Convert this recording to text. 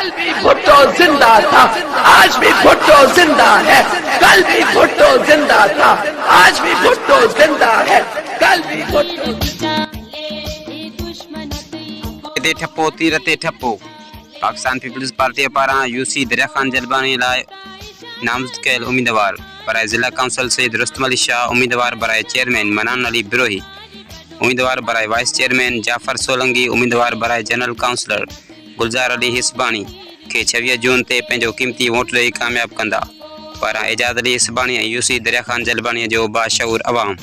कल भी भुट्टो जिंदा था, आज भी भुट्टो जिंदा है। कल भी भुट्टो जिंदा था, आज भी भुट्टो जिंदा है। कल भी भुट्टो। ते ठप्पो तीर ते ठप्पो पाकिस्तान पीपल्स पार्टी पारा यूसी दरिया खान जलबानी लाए नामजद कैल उम्मीदवार बराए जिला काउंसिल सैयद रुस्तम अली शाह, उम्मीदवार बराए चेयरमैन मनान अली बिरोही, उम्मीदवार बराए वाइस चेयरमैन जाफर सोलंगी, उम्मीदवार बराए जनरल काउंसलर गुलजार अली हिस्बानी के 26 जून ते पंहिंजो कीमती वोट ॾेई कामयाब कंदा। पारां एजाज अली हिस्बानी यूसी दरिया खान जलबानी जो बाशऊर अवाम।